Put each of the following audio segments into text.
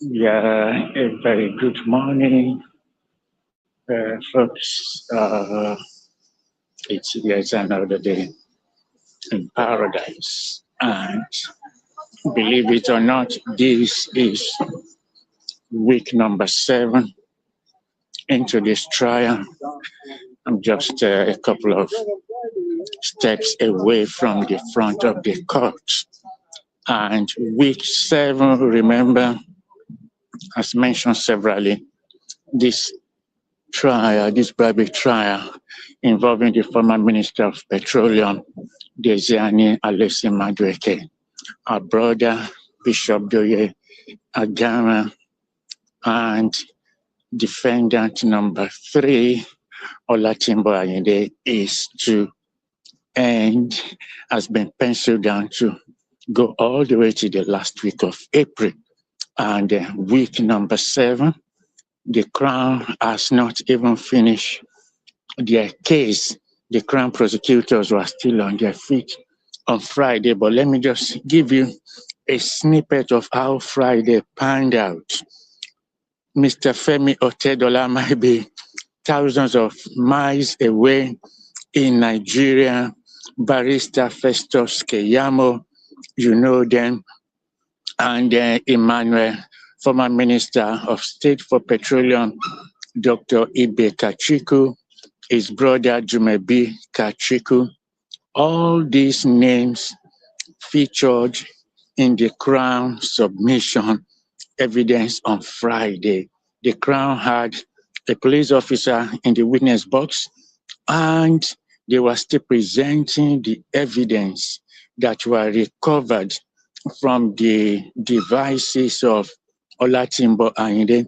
Yeah, a very good morning, folks. It's yet another day in paradise. And believe it or not, this is week number 7 into this trial. I'm just a couple of steps away from the front of the court. And week 7, remember, as mentioned severally, this this bribery trial involving the former Minister of Petroleum, Diezani Alessi Madueke, our brother Bishop Doye Agama, and defendant number 3, Olatimbo Ayinde, is to end, has been penciled down to go all the way to the last week of April. And week number 7, the Crown has not even finished their case. The Crown prosecutors were still on their feet on Friday, but let me just give you a snippet of how Friday panned out. Mr. Femi Otedola might be thousands of miles away in Nigeria. Barrister Festus Keyamo, you know them, and Emmanuel, former Minister of State for Petroleum, Dr. Ibe Kachiku, his brother Jumebi Kachiku. All these names featured in the Crown submission evidence on Friday. The Crown had a police officer in the witness box, and they were still presenting the evidence that were recovered from the devices of Olatimbo Ayinde.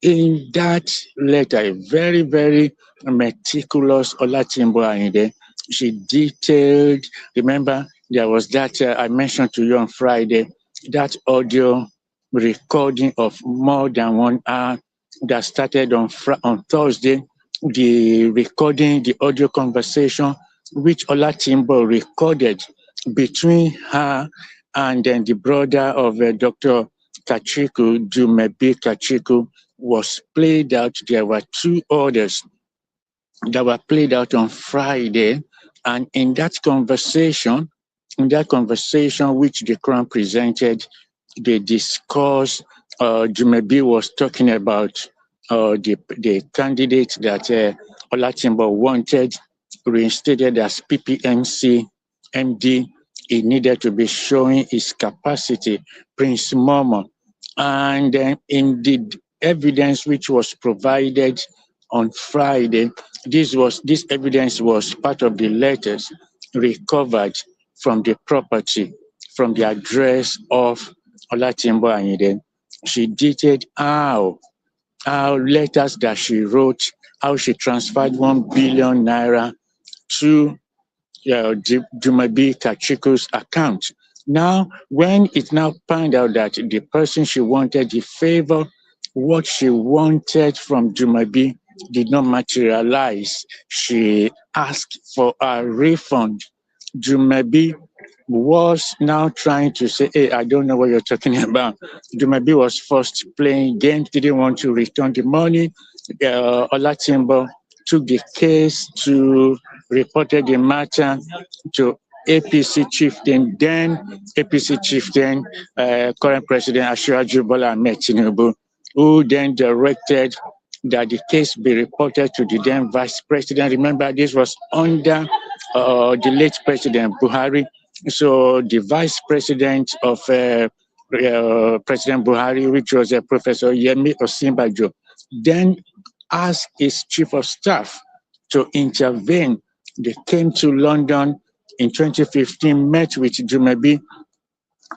In that letter, a very, very meticulous Olatimbo Ayinde, she detailed, remember, there was that I mentioned to you on Friday, that audio recording of more than 1 hour that started on Thursday, the recording, the audio conversation, which Olatimbo recorded between her and then the brother of Dr. Kachiku, Jumebi Kachiku, was played out. There were 2 others that were played out on Friday. And in that conversation which the Crown presented, they discussed, Jumebi was talking about the candidate that Olatimbo wanted reinstated as PPMC MD. He needed to be showing his capacity, Prince Momo. And in the evidence which was provided on Friday, this evidence was part of the letters recovered from the property, from the address of Olatimbo Ayinde. She detailed how letters that she wrote, how she transferred 1 billion naira to Jumebi Kachiku's account. Now, when it now found out that the person she wanted, the favor, what she wanted from Jumebi did not materialize, she asked for a refund. Jumebi was now trying to say, hey, I don't know what you're talking about. Jumebi was first playing games, didn't want to return the money. Olatimbo took the case to reported the matter to APC chieftain, current President Asiwaju Bola Ahmed Tinubu, who then directed that the case be reported to the then Vice President. Remember, this was under the late President Buhari. So the Vice President of President Buhari, which was Professor Yemi Osinbajo, then asked his Chief of Staff to intervene. They came to London in 2015, met with Jumebi.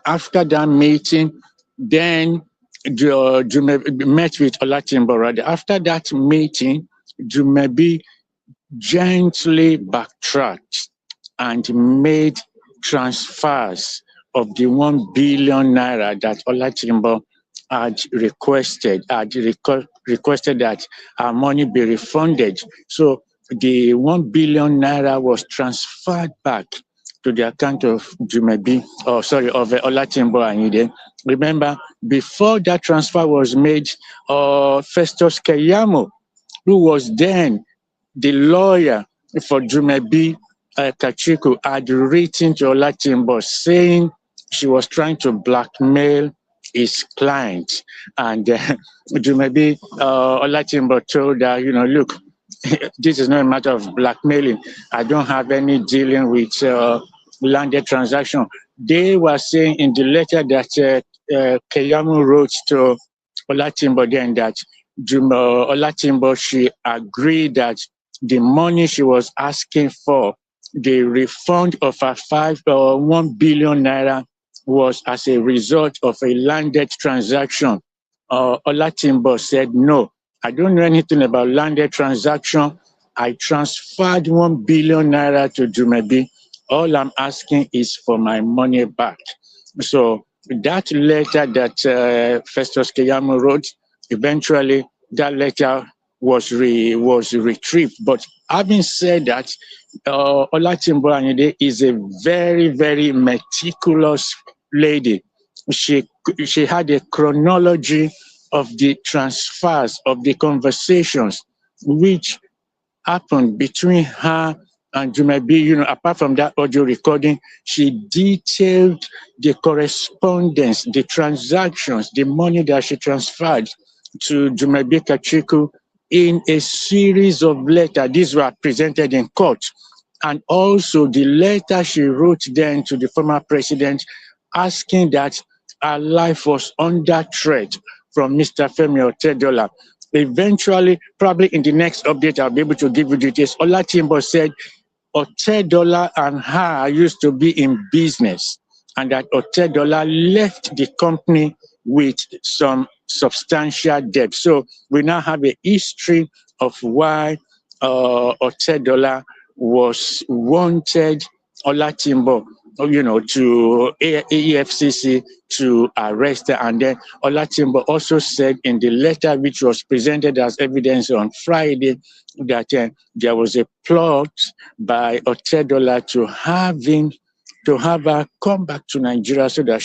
After that meeting, then Jumebi met with Olatimbo. After that meeting, Jumebi gently backtracked and made transfers of the 1 billion naira that Olatimbo had requested that our money be refunded. So the 1 billion naira was transferred back to the account of Jumebi, of Olatimbo Anyide. Remember, before that transfer was made, Festus Keyamo, who was then the lawyer for Jumebi Kachiku, had written to Olatimbo saying she was trying to blackmail his client. And Jumebi Olatimbo told her, look, this is not a matter of blackmailing. I don't have any dealing with landed transaction. They were saying in the letter that Keyamo wrote to Olatimbo then that Olatimbo, she agreed that the money she was asking for, the refund of her 1 billion naira, was as a result of a landed transaction. Olatimbo said, no, I don't know anything about landed transaction. I transferred 1 billion naira to Jumebi. All I'm asking is for my money back. So that letter that Festus Keyamo wrote, eventually that letter was retrieved. But having said that, Olatimbo Anyide is a very, very meticulous lady. She had a chronology of the transfers, of the conversations which happened between her and Jumebi. Apart from that audio recording, she detailed the correspondence, the transactions, the money that she transferred to Jumebi Kachiku in a series of letters. These were presented in court. And also the letter she wrote then to the former president asking that her life was under threat from Mr. Femi Otedola. Eventually, probably in the next update, I'll be able to give you details. Olatimbo said Otedola and her used to be in business, and that Otedola left the company with some substantial debt. So we now have a history of why Otedola was wanted Olatimbo, to EFCC to arrest her. And then Olatimbo also said in the letter which was presented as evidence on Friday that there was a plot by Otedola to have her come back to Nigeria so that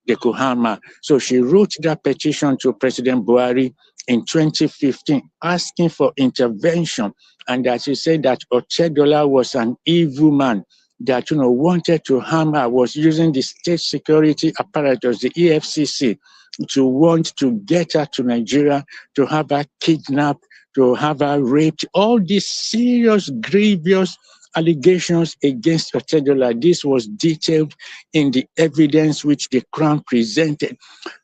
they could harm her. So she wrote that petition to President Buhari in 2015 asking for intervention, and that she said that Otedola was an evil man that wanted to harm her, was using the state security apparatus, the EFCC, to want to get her to Nigeria, to have her kidnapped, to have her raped. All these serious, grievous allegations against Otedola. This was detailed in the evidence which the Crown presented.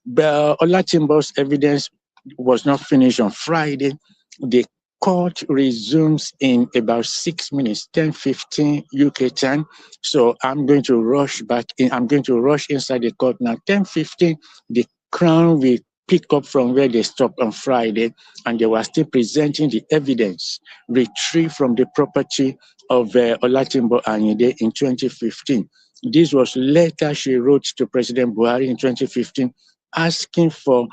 But Olatimbo's evidence was not finished on Friday. The court resumes in about 6 minutes, 10:15 UK time. So I'm going to rush back in. I'm going to rush inside the court now. 10:15, the Crown will pick up from where they stopped on Friday, and they were still presenting the evidence retrieved from the property of Olatimbo Anyide in 2015. This was letter she wrote to President Buhari in 2015, asking for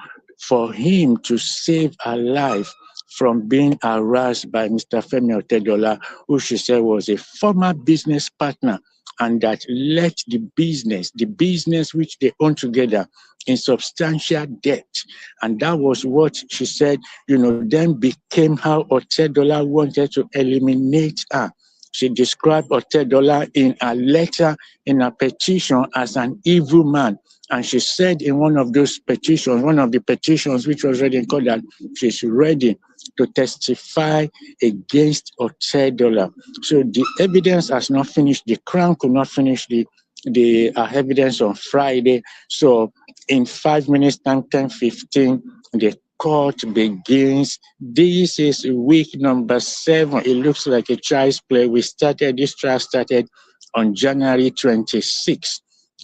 him to save her life from being harassed by Mr. Femi Otedola, who she said was a former business partner, and that left the business which they own together, in substantial debt. And that was what she said, then became how Otedola wanted to eliminate her. She described Otedola in a letter, in a petition, as an evil man. And she said in one of those petitions, one of the petitions which was read in court, that she's ready to testify against Otedola. So the evidence has not finished. The Crown could not finish the evidence on Friday. So in 5 minutes time, 10:15, the court begins. This is week number 7. It looks like a child's play. This trial started on January 26th.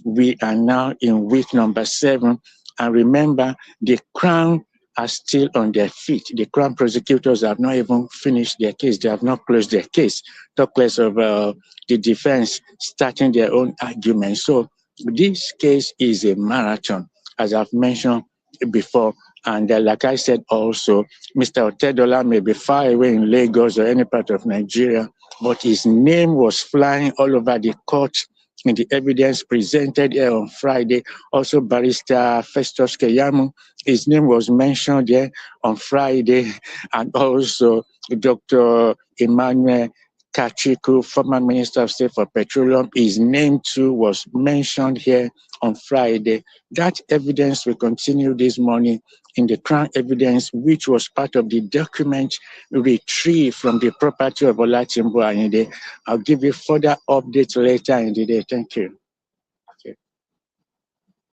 We are now in week number 7. And remember, the Crown are still on their feet. The Crown prosecutors have not even finished their case. They have not closed their case. Talk less of the defense starting their own argument. So this case is a marathon, as I've mentioned before. And like I said also, Mr. Otedola may be far away in Lagos or any part of Nigeria, but his name was flying all over the court in the evidence presented here on Friday. Also, Barrister Festus Keyamo, his name was mentioned here on Friday, and also Dr. Emmanuel Kachiku, former Minister of State for Petroleum, his name too was mentioned here on Friday. That evidence will continue this morning in the Crown evidence, which was part of the document retrieved from the property of Olatimbo Ayinde. I'll give you further updates later in the day. Thank you.